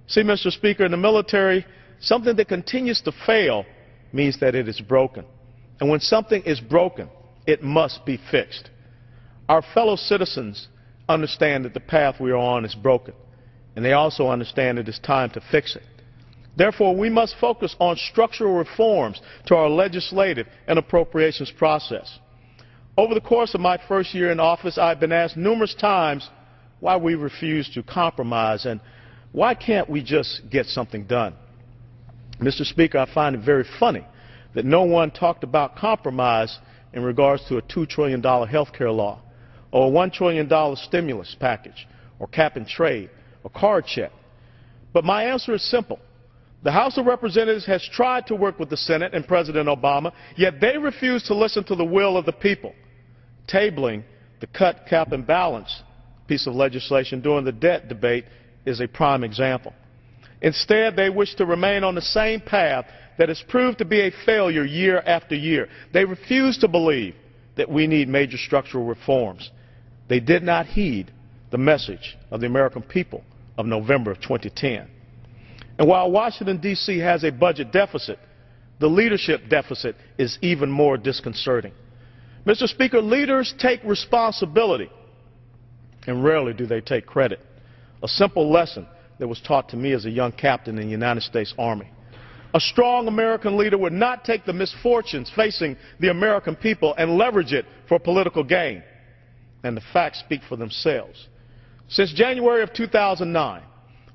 See, Mr. Speaker, in the military, something that continues to fail means that it is broken. And when something is broken, it must be fixed. Our fellow citizens understand that the path we are on is broken, and they also understand it is time to fix it. Therefore, we must focus on structural reforms to our legislative and appropriations process. Over the course of my first year in office, I've been asked numerous times why we refuse to compromise and why can't we just get something done. Mr. Speaker, I find it very funny that no one talked about compromise in regards to a $2 trillion health care law, or a $1 trillion stimulus package, or cap and trade, or card check. But my answer is simple. The House of Representatives has tried to work with the Senate and President Obama, yet they refuse to listen to the will of the people. Tabling the cut, cap, and balance piece of legislation during the debt debate is a prime example. Instead, they wish to remain on the same path that has proved to be a failure year after year. They refuse to believe that we need major structural reforms. They did not heed the message of the American people of November of 2010. And while Washington, D.C. has a budget deficit, the leadership deficit is even more disconcerting. Mr. Speaker, leaders take responsibility, and rarely do they take credit. A simple lesson that was taught to me as a young captain in the United States Army. A strong American leader would not take the misfortunes facing the American people and leverage it for political gain. And the facts speak for themselves. Since January of 2009,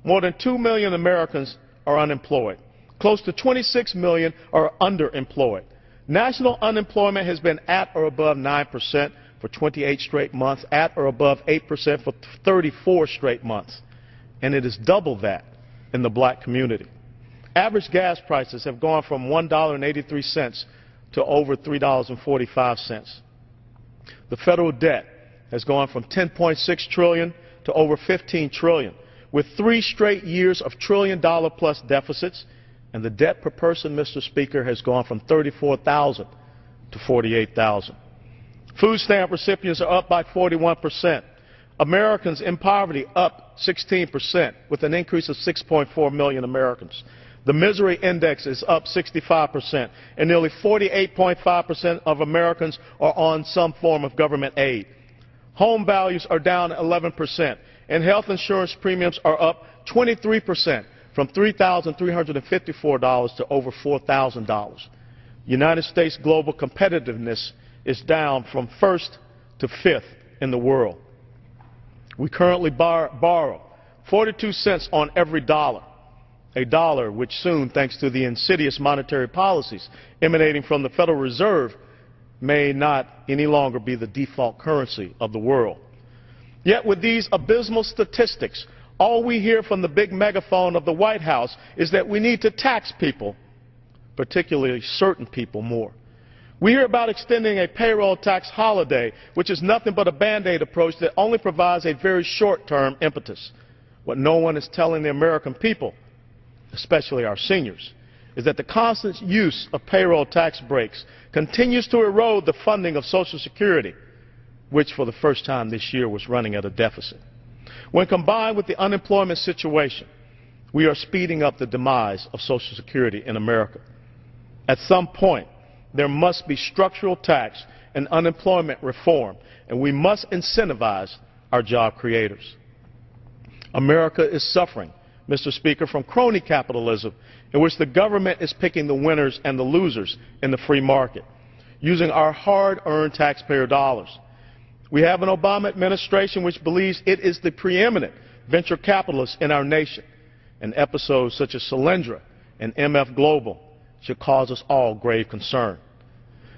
more than 2 million Americans are unemployed. Close to 26 million are underemployed. National unemployment has been at or above 9% for 28 straight months, at or above 8% for 34 straight months. And it is double that in the black community. Average gas prices have gone from $1.83 to over $3.45. The federal debt has gone from $10.6 trillion to over $15 trillion, with 3 straight years of trillion-dollar-plus deficits, and the debt per person, Mr. Speaker, has gone from $34,000 to $48,000. Food stamp recipients are up by 41%. Americans in poverty up 16%, with an increase of 6.4 million Americans. The misery index is up 65%, and nearly 48.5% of Americans are on some form of government aid. Home values are down 11%, and health insurance premiums are up 23%, from $3,354 to over $4,000. United States global competitiveness is down from 1st to 5th in the world. We currently borrow 42 cents on every dollar, a dollar which soon, thanks to the insidious monetary policies emanating from the Federal Reserve, may not any longer be the default currency of the world. Yet with these abysmal statistics, all we hear from the big megaphone of the White House is that we need to tax people, particularly certain people, more. We hear about extending a payroll tax holiday, which is nothing but a Band-Aid approach that only provides a very short-term impetus. What no one is telling the American people, especially our seniors, is that the constant use of payroll tax breaks continues to erode the funding of Social Security, which for the first time this year was running at a deficit. When combined with the unemployment situation, we are speeding up the demise of Social Security in America. At some point, there must be structural tax and unemployment reform, and we must incentivize our job creators. America is suffering, Mr. Speaker, from crony capitalism, in which the government is picking the winners and the losers in the free market, using our hard-earned taxpayer dollars. We have an Obama administration which believes it is the preeminent venture capitalist in our nation, and episodes such as Solyndra and MF Global should cause us all grave concern.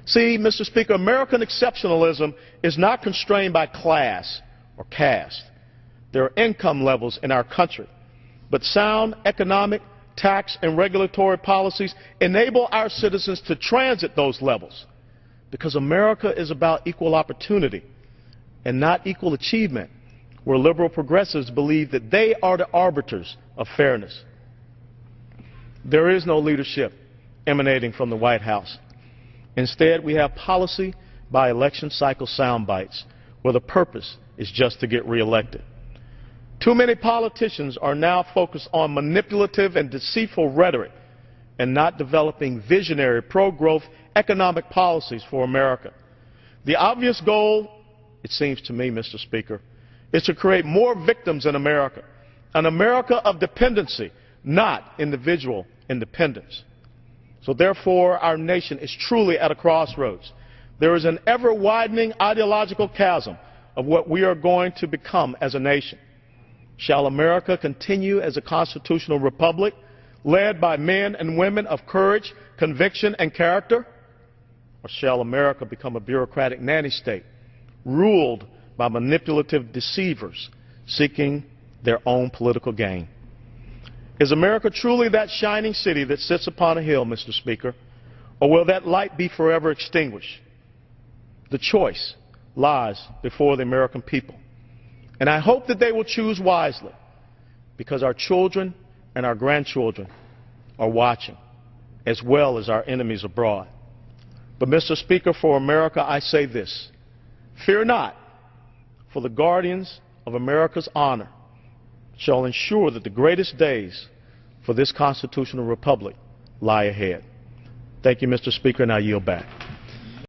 See, Mr. Speaker, American exceptionalism is not constrained by class or caste. There are income levels in our country, but sound economic, tax, and regulatory policies enable our citizens to transit those levels, because America is about equal opportunity and not equal achievement, where liberal progressives believe that they are the arbiters of fairness. There is no leadership emanating from the White House. Instead, we have policy by election cycle sound bites, where the purpose is just to get reelected. Too many politicians are now focused on manipulative and deceitful rhetoric and not developing visionary pro-growth economic policies for America. The obvious goal, it seems to me, Mr. Speaker, is to create more victims in America, an America of dependency, not individual independence. So therefore, our nation is truly at a crossroads. There is an ever-widening ideological chasm of what we are going to become as a nation. Shall America continue as a constitutional republic led by men and women of courage, conviction, and character? Or shall America become a bureaucratic nanny state ruled by manipulative deceivers seeking their own political gain? Is America truly that shining city that sits upon a hill, Mr. Speaker, or will that light be forever extinguished? The choice lies before the American people. And I hope that they will choose wisely, because our children and our grandchildren are watching, as well as our enemies abroad. But, Mr. Speaker, for America, I say this: fear not, for the guardians of America's honor shall ensure that the greatest days for this constitutional republic lie ahead. Thank you, Mr. Speaker, and I yield back.